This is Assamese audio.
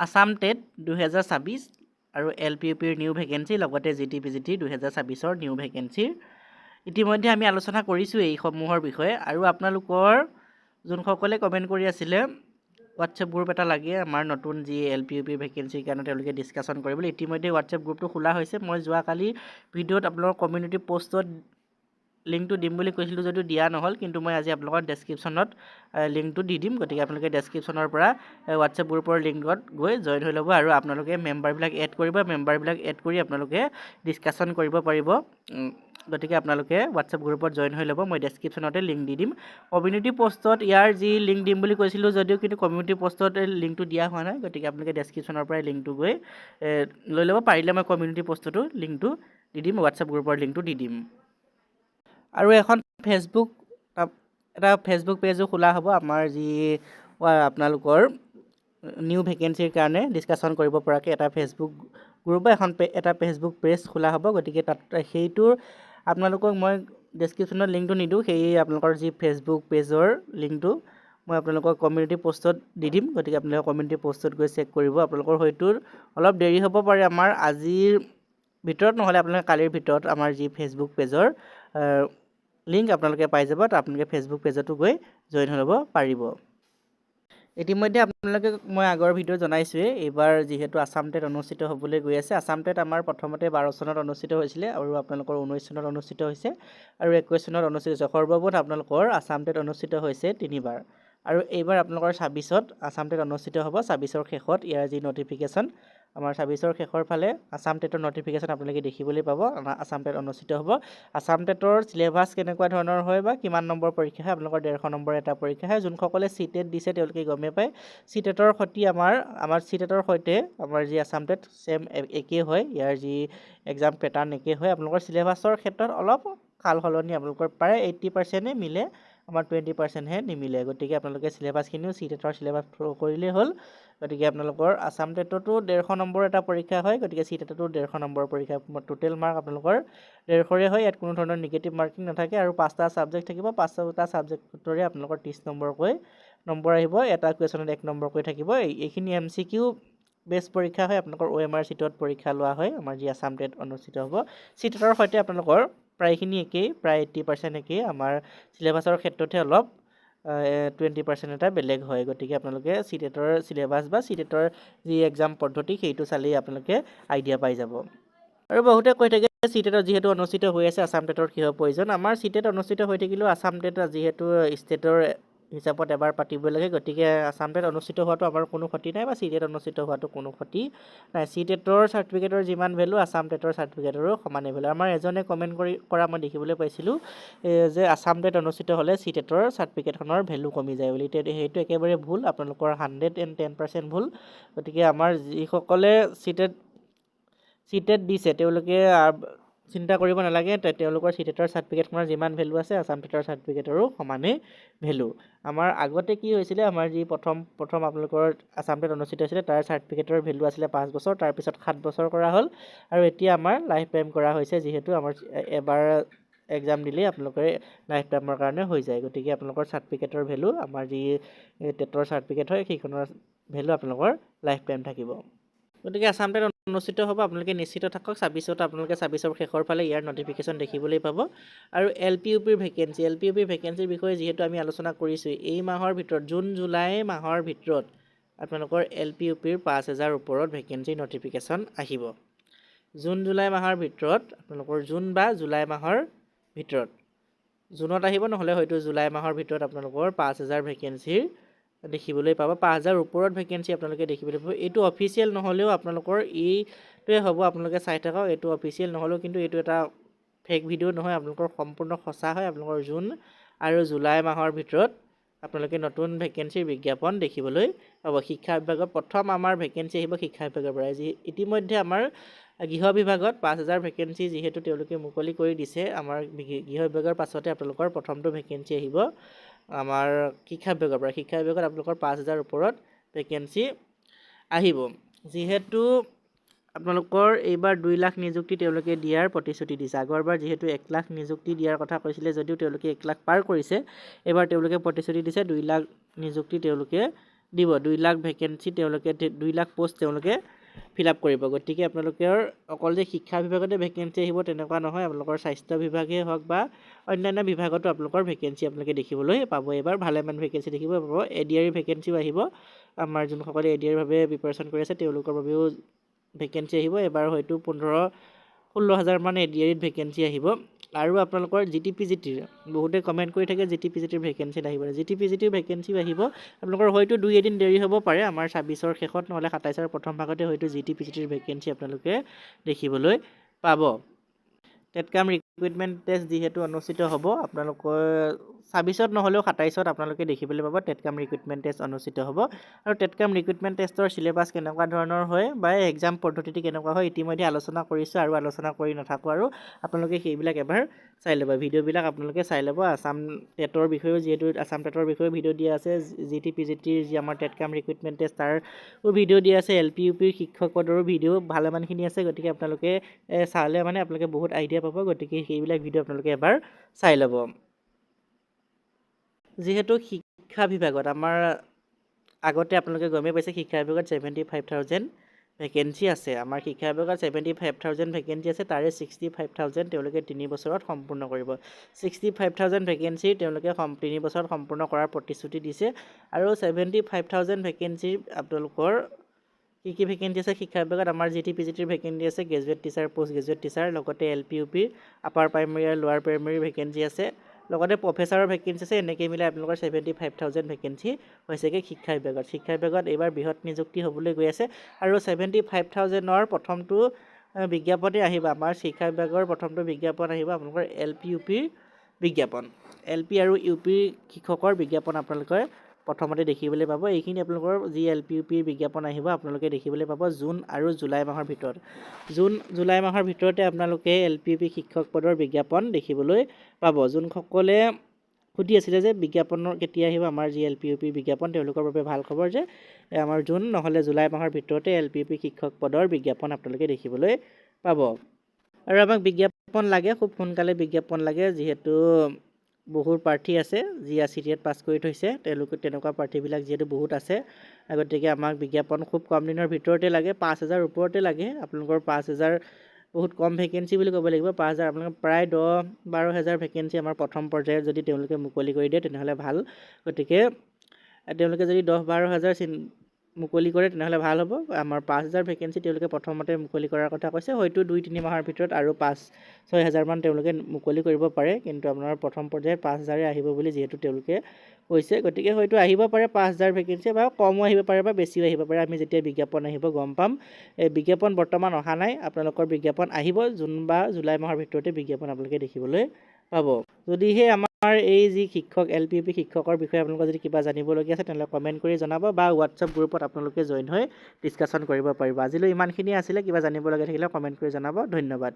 আসাম টেট 2026 আৰু LPUPৰ নিউ ভেকেঞ্চি লগতে GTPGT 2026ৰ নিউ ভেকেঞ্চিৰ ইতিমধ্যে আমি আলোচনা কৰিছোঁ এইসমূহৰ বিষয়ে। আৰু আপোনালোকৰ যোনসকলে কমেণ্ট কৰি আছিলে হোৱাটছএপ গ্ৰুপ এটা লাগে আমাৰ নতুন যি LPUPৰ ভেকেঞ্চিৰ কাৰণে তেওঁলোকে ডিছকাশ্যন কৰিবলৈ, ইতিমধ্যে হোৱাটছএপ গ্ৰুপটো খোলা হৈছে। মই যোৱাকালি ভিডিঅ'ত আপোনালোকৰ কমিউনিটি পষ্টত লিংকটো দিম বুলি কৈছিলোঁ যদিও দিয়া নহ'ল, কিন্তু মই আজি আপোনালোকৰ ডেছক্ৰিপশ্যনত লিংকটো দি দিম। গতিকে আপোনালোকে ডেছক্ৰিপশ্যনৰ পৰা হোৱাটছএপ গ্ৰুপৰ লিংকত গৈ জইন হৈ ল'ব আৰু আপোনালোকে মেম্বাৰবিলাক এড কৰিব। মেম্বাৰবিলাক এড কৰি আপোনালোকে ডিছকাশ্যন কৰিব পাৰিব। গতিকে আপোনালোকে হোৱাটছএপ গ্ৰুপত জইন হৈ ল'ব। মই ডেছক্ৰিপশ্যনতে লিংক দি দিম। কমিউনিটি পষ্টত ইয়াৰ যি লিংক দিম বুলি কৈছিলোঁ যদিও কিন্তু কমিউনিটি পষ্টত লিংকটো দিয়া হোৱা নাই। গতিকে আপোনালোকে ডেছক্ৰিপশ্যনৰ পৰাই লিংকটো গৈ লৈ ল'ব। পাৰিলে মই কমিউনিটি পষ্টতো লিংকটো দি দিম, হোৱাটছএপ গ্ৰুপৰ লিংকটো দি দিম। আৰু এখন এটা ফেচবুক পেজো খোলা হ'ব আমাৰ যি আপোনালোকৰ নিউ ভেকেঞ্চিৰ কাৰণে ডিছকাশ্যন কৰিব পৰাকৈ এটা ফেচবুক গ্ৰুপ বা এটা ফেচবুক পেজ খোলা হ'ব। গতিকে সেইটোৰ আপোনালোকক মই ডেছক্ৰিপশ্যনত লিংকটো নিদিওঁ, সেই আপোনালোকৰ যি ফেচবুক পেজৰ লিংকটো মই আপোনালোকৰ কমিউনিটি পষ্টত দি দিম। গতিকে আপোনালোকে কমিউনিটি পষ্টত গৈ চেক কৰিব। আপোনালোকৰ হয়তো অলপ দেৰি হ'ব পাৰে আমাৰ আজিৰ ভিতৰত, নহ'লে আপোনালোকে কালিৰ ভিতৰত আমাৰ যি ফেচবুক পেজৰ লিংক আপোনালোকে পাই যাব। তো আপোনালোকে ফেচবুক পেজতো গৈ জইন হৈ ল'ব পাৰিব। ইতিমধ্যে আপোনালোকে মই আগৰ ভিডিঅ' জনাইছোঁৱেই, এইবাৰ যিহেতু আসাম টেট অনুষ্ঠিত হ'বলৈ গৈ আছে। আসাম টেট আমাৰ প্ৰথমতে 12 চনত অনুষ্ঠিত হৈছিলে আৰু আপোনালোকৰ 19 চনত অনুষ্ঠিত হৈছে আৰু 21 চনত অনুষ্ঠিত হৈছে। সৰ্বমুঠ আপোনালোকৰ আসাম টেট অনুষ্ঠিত হৈছে 3বাৰ। আৰু এইবাৰ আপোনালোকৰ 26ত আসাম টেট অনুষ্ঠিত হ'ব। 26ৰ শেষত ইয়াৰ যি নটিফিকেশ্যন, আমাৰ 26ৰ শেষৰ ফালে আসাম টেটৰ নটিফিকেশ্যন আপোনালোকে দেখিবলৈ পাব। আসাম টেট অনুষ্ঠিত হ'ব। আসাম টেটৰ চিলেবাছ কেনেকুৱা ধৰণৰ হয় বা কিমান নম্বৰ পৰীক্ষা হয়, আপোনালোকৰ 150 নম্বৰ এটা পৰীক্ষা হয়। যোনসকলে CTET দিছে তেওঁলোকে গমেই পায়। CTETৰ সৈতে আমাৰ CTETৰ সৈতে আমাৰ যি আসাম টেট ছেম একেই হয়। ইয়াৰ যি এক্সাম পেটাৰ্ণ একেই হয়। আপোনালোকৰ চিলেবাছৰ ক্ষেত্ৰত অলপ সাল সলনি আপোনালোকৰ প্ৰায় 80%হে মিলে, আমাৰ 20%হে নিমিলে। গতিকে আপোনালোকে চিলেবাছখিনিও CTETৰ চিলেবাছ ফ'ল' কৰিলেই হ'ল। গতিকে আপোনালোকৰ আসাম টেটতো 150 নম্বৰ এটা পৰীক্ষা হয়। গতিকে CTETতো 150 নম্বৰ পৰীক্ষা। টোটেল মাৰ্ক আপোনালোকৰ 150ৰে হয়। ইয়াত কোনো ধৰণৰ নিগেটিভ মাৰ্কিং নাথাকে আৰু 5টা ছাবজেক্ট থাকিব। 5টা ছাবজেক্টৰে আপোনালোকৰ 30 নম্বৰকৈ নম্বৰ আহিব। এটা কুৱেশ্যনত 1 নম্বৰকৈ থাকিব। এইখিনি MCQ বেছ পৰীক্ষা হয়। আপোনালোকৰ OMR চিটত পৰীক্ষা লোৱা হয়। আমাৰ যি আসাম টেট অনুষ্ঠিত হ'ব, CTETৰ সৈতে আপোনালোকৰ প্ৰায়খিনি একেই, প্ৰায় 80% একেই। আমাৰ চিলেবাছৰ ক্ষেত্ৰতহে অলপ 20% এটা বেলেগ হয়। গতিকে আপোনালোকে CTETৰ চিলেবাছ বা CTETৰ যি এক্সাম পদ্ধতি সেইটো চালেই আপোনালোকে আইডিয়া পাই যাব। আৰু বহুতে কৈ থাকে CTETত যিহেতু অনুষ্ঠিত হৈ আছে আসাম টেটৰ কিহৰ প্ৰয়োজন। আমাৰ CTET অনুষ্ঠিত হৈ থাকিলেও আসাম টেট যিহেতু ষ্টেটৰ হিচাপত এবাৰ পাতিব লাগে। গতিকে আসাম টেট অনুষ্ঠিত হোৱাটো আমাৰ কোনো ক্ষতি নাই বা CTET অনুষ্ঠিত হোৱাটো কোনো ক্ষতি নাই। CTETৰ চাৰ্টিফিকেটৰ যিমান ভেলু আসাম টেটৰ চাৰ্টিফিকেটৰো সমানে ভেলু। আমাৰ এজনে কমেণ্ট কৰা মই দেখিবলৈ পাইছিলোঁ যে আসাম টেট অনুষ্ঠিত হ'লে CTETৰ চাৰ্টিফিকেটখনৰ ভেলু কমি যায় বুলি। সেইটো একেবাৰে ভুল, আপোনালোকৰ 110% ভুল। গতিকে আমাৰ যিসকলে CTET দিছে তেওঁলোকে চিন্তা কৰিব নালাগে। তেওঁলোকৰ CTETৰ চাৰ্টিফিকেটখনৰ যিমান ভেলু আছে আসাম টেটৰ চাৰ্টিফিকেটৰো সমানেই ভেলু। আমাৰ আগতে কি হৈছিলে, আমাৰ যি প্ৰথম আপোনালোকৰ আসাম টেট অনুষ্ঠিত হৈছিলে তাৰ চাৰ্টিফিকেটৰ ভেলু আছিলে 5 বছৰ, তাৰপিছত 7 বছৰ কৰা হ'ল আৰু এতিয়া আমাৰ লাইফ টাইম কৰা হৈছে। যিহেতু আমাৰ এবাৰ এক্সাম দিলেই আপোনালোকে লাইফ টাইমৰ কাৰণে হৈ যায়। গতিকে আপোনালোকৰ চাৰ্টিফিকেটৰ ভেলু আমাৰ যি টেটৰ চাৰ্টিফিকেট হয় সেইখনৰ ভেলু আপোনালোকৰ লাইফ টাইম থাকিব। গতিকে আসাম টেট অনুষ্ঠিত হ'ব, আপোনালোকে নিশ্চিত থাকক। 26ত আপোনালোকে 26ৰ শেষৰ ফালে ইয়াৰ নটিফিকেশ্যন দেখিবলৈ পাব। আৰু LPUPৰ ভেকেঞ্চিৰ বিষয়ে যিহেতু আমি আলোচনা কৰিছোঁ, এই মাহৰ ভিতৰত জুন জুলাই মাহৰ ভিতৰত আপোনালোকৰ LPUPৰ 5000 ওপৰত ভেকেঞ্চিৰ নটিফিকেশ্যন আহিব। জুন জুলাই মাহৰ ভিতৰত আপোনালোকৰ জুন বা জুলাই মাহৰ ভিতৰত, জুনত আহিব নহ'লে হয়তো জুলাই মাহৰ ভিতৰত আপোনালোকৰ 5000 ভেকেঞ্চিৰ দেখিবলৈ পাব। 5000 ওপৰত ভেকেঞ্চি আপোনালোকে দেখিবলৈ পাব। এইটো অফিচিয়েল নহ'লেও আপোনালোকৰ এইটোৱে হ'ব, আপোনালোকে চাই থাকক। এইটো অফিচিয়েল নহ'লেও কিন্তু এইটো এটা ফেক ভিডিঅ' নহয়, আপোনালোকৰ সম্পূৰ্ণ সঁচা হয়। আপোনালোকৰ জুন আৰু জুলাই মাহৰ ভিতৰত আপোনালোকে নতুন ভেকেঞ্চিৰ বিজ্ঞাপন দেখিবলৈ পাব। শিক্ষা বিভাগত প্ৰথম আমাৰ ভেকেঞ্চি আহিব শিক্ষা বিভাগৰ পৰা। ইতিমধ্যে আমাৰ গৃহ বিভাগত 5000 ভেকেঞ্চি যিহেতু তেওঁলোকে মুকলি কৰি দিছে, আমাৰ গৃহ বিভাগৰ পাছতে আপোনালোকৰ প্ৰথমটো ভেকেঞ্চি আহিব আমাৰ শিক্ষা বিভাগৰ পৰা। শিক্ষা বিভাগত আপোনালোকৰ 5000 ওপৰত ভেকেঞ্চি আহিব। যিহেতু আপোনালোকৰ এইবাৰ 2 লাখ নিযুক্তি তেওঁলোকে দিয়াৰ প্ৰতিশ্ৰুতি দিছে। আগৰবাৰ যিহেতু 1 লাখ নিযুক্তি দিয়াৰ কথা কৈছিলে যদিও তেওঁলোকে 1 লাখ পাৰ কৰিছে, এইবাৰ তেওঁলোকে প্ৰতিশ্ৰুতি দিছে 2 লাখ নিযুক্তি তেওঁলোকে দিব 2 লাখ ভেকেঞ্চি তেওঁলোকে 2 লাখ পোষ্ট তেওঁলোকে ফিল আপ কৰিব। গতিকে আপোনালোকৰ অকল যে শিক্ষা বিভাগতে ভেকেঞ্চি আহিব তেনেকুৱা নহয়, আপোনালোকৰ স্বাস্থ্য বিভাগেই হওক বা অন্যান্য বিভাগতো আপোনালোকৰ ভেকেঞ্চি আপোনালোকে দেখিবলৈ পাব। এইবাৰ ভালেমান ভেকেঞ্চি দেখিবলৈ পাব। ADR ভেকেঞ্চিও আহিব। আমাৰ যোনসকলে ADR বাবে প্ৰিপাৰেশ্যন কৰি আছে তেওঁলোকৰ বাবেও ভেকেঞ্চি আহিব। এবাৰ হয়তো 15-16 হাজাৰমান ADR ভেকেঞ্চি আহিব। আৰু আপোনালোকৰ GTPGTৰ বহুতে কমেণ্ট কৰি থাকে GTPGTৰ ভেকেঞ্চি নাহিব। GTPGTৰ ভেকেঞ্চিও আহিব। আপোনালোকৰ হয়তো 2-এদিন দেৰি হ'ব পাৰে, আমাৰ 26ৰ শেষত নহ'লে 27ৰ প্ৰথম ভাগতে হয়তো GTPGTৰ ভেকেঞ্চি আপোনালোকে দেখিবলৈ পাব। টেটকাম ৰিক্ৰুইটমেণ্ট টেষ্ট যিহেতু অনুষ্ঠিত হ'ব, আপোনালোকৰ 26ত নহ'লেও 27ত আপোনালোকে দেখিবলৈ পাব টেটকাম ৰিক্ৰুইটমেণ্ট টেষ্ট অনুষ্ঠিত হ'ব। আৰু টেটকাম ৰিক্ৰুইটমেণ্ট টেষ্টৰ চিলেবাছ কেনেকুৱা ধৰণৰ হয় বা এক্সাম পদ্ধতি কেনেকুৱা হয় ইতিমধ্যে আলোচনা কৰিছোঁ আৰু আলোচনা কৰি নাথাকোঁ, আৰু আপোনালোকে সেইবিলাক এবাৰ চাই ল'ব। ভিডিঅ'বিলাক আপোনালোকে চাই ল'ব। আছাম টেটৰ বিষয়েও যিহেতু আছাম টেটৰ বিষয়েও ভিডিঅ' দিয়া আছে, GTPGTৰ যি আমাৰ টেটকাম ৰিক্ৰুইটমেণ্ট টেষ্ট তাৰো ভিডিঅ' দিয়া আছে, LP UPৰ শিক্ষক পদৰো ভিডিঅ' ভালেমানখিনি আছে। গতিকে আপোনালোকে চালে মানে আপোনালোকে বহুত আইডিয়া পাব। গতিকে সেইবিলাক ভিডিঅ' আপোনালোকে এবাৰ চাই ল'ব। যিহেতু শিক্ষা বিভাগত আমাৰ আগতে আপোনালোকে গমেই পাইছে শিক্ষা বিভাগত 75,000 ভেকেঞ্চি আছে। আমাৰ শিক্ষা বিভাগত 75,000 ভেকেঞ্চি আছে, তাৰে 65,000 তেওঁলোকে 3 বছৰত সম্পূৰ্ণ কৰিব। 65,000 ভেকেঞ্চি তেওঁলোকে 3 বছৰত সম্পূৰ্ণ কৰাৰ প্ৰতিশ্ৰুতি দিছে। আৰু 75,000 ভেকেঞ্চি আপোনালোকৰ কি ভেকেঞ্চি আছে শিক্ষা বিভাগত? আমাৰ GTPGTৰ ভেকেঞ্চি আছে, graduate teacher, post graduate teacher, লগতে LP UPৰ আপাৰ প্ৰাইমেৰী আৰু লোৱাৰ প্ৰাইমেৰী ভেকেঞ্চি আছে, লগতে প্ৰফেচাৰৰ ভেকেঞ্চি আছে। এনেকৈ মিলাই আপোনালোকৰ 75,000 ভেকেঞ্চি হৈছেগৈ শিক্ষা বিভাগত। শিক্ষা বিভাগত এইবাৰ বৃহৎ নিযুক্তি হ'বলৈ গৈ আছে। আৰু 75,000ৰ প্ৰথমটো বিজ্ঞাপনে আহিব, আমাৰ শিক্ষা বিভাগৰ প্ৰথমটো বিজ্ঞাপন আহিব আপোনালোকৰ LP UPৰ বিজ্ঞাপন। LP আৰু UPৰ শিক্ষকৰ বিজ্ঞাপন আপোনালোকে প্ৰথমতে দেখিবলৈ পাব। এইখিনি আপোনালোকৰ যি LP UPৰ বিজ্ঞাপন আহিব আপোনালোকে দেখিবলৈ পাব জুন আৰু জুলাই মাহৰ ভিতৰত। জুলাই মাহৰ ভিতৰতে আপোনালোকে LP UP শিক্ষক পদৰ বিজ্ঞাপন দেখিবলৈ পাব। যোনসকলে সুধি আছিলে যে বিজ্ঞাপনৰ কেতিয়া আহিব আমাৰ যি LP UPৰ বিজ্ঞাপন, তেওঁলোকৰ বাবে ভাল খবৰ যে আমাৰ জুন নহ'লে জুলাই মাহৰ ভিতৰতে LP UP শিক্ষক পদৰ বিজ্ঞাপন আপোনালোকে দেখিবলৈ পাব। আৰু আমাক বিজ্ঞাপন লাগে, খুব সোনকালে বিজ্ঞাপন লাগে, যিহেতু বহুত প্ৰাৰ্থী আছে যি CTET পাছ কৰি থৈছে, তেওঁলোকে তেনেকুৱা প্ৰাৰ্থীবিলাক যিহেতু বহুত আছে। গতিকে আমাক বিজ্ঞাপন খুব কম দিনৰ ভিতৰতে লাগে, 5,000 ওপৰতে লাগে। আপোনালোকৰ 5,000 বহুত কম ভেকেঞ্চি বুলি ক'ব লাগিব। 5,000 আপোনালোকে প্ৰায় 10-12 হাজাৰ ভেকেঞ্চি আমাৰ প্ৰথম পৰ্যায়ত যদি তেওঁলোকে মুকলি কৰি দিয়ে তেনেহ'লে ভাল। গতিকে তেওঁলোকে যদি 10-12 হাজাৰ মুকলি কৰে তেনেহ'লে ভাল হ'ব। আমাৰ 5,000 ভেকেঞ্চি তেওঁলোকে প্ৰথমতে মুকলি কৰাৰ কথা কৈছে, হয়তো 2-3 মাহৰ ভিতৰত আৰু 5-6 হাজাৰমান তেওঁলোকে মুকলি কৰিব পাৰে, কিন্তু আপোনাৰ প্ৰথম পৰ্যায়ত 5,000 আহিব বুলি যিহেতু তেওঁলোকে কৈছে। গতিকে হয়তো আহিব পাৰে 5,000 ভেকেঞ্চি, বা কমো আহিব পাৰে বা বেছিও আহিব পাৰে। আমি যেতিয়া বিজ্ঞাপন আহিব গম পাম। এই বিজ্ঞাপন বৰ্তমান অহা নাই, আপোনালোকৰ বিজ্ঞাপন আহিব জুন বা জুলাই মাহৰ ভিতৰতে বিজ্ঞাপন আপোনালোকে দেখিবলৈ পাব। যদিহে আমাৰ এই যি শিক্ষক LP UP শিক্ষকৰ বিষয়ে আপোনালোকৰ যদি কিবা জানিবলগীয়া আছে তেনেহ'লে কমেণ্ট কৰি জনাব, বা হোৱাটছআপ গ্ৰুপত আপোনালোকে জইন হৈ ডিছকাশ্যন কৰিব পাৰিব। আজিলৈ ইমানখিনি আছিলে, কিবা জানিবলগীয়া থাকিলে কমেণ্ট কৰি জনাব। ধন্যবাদ।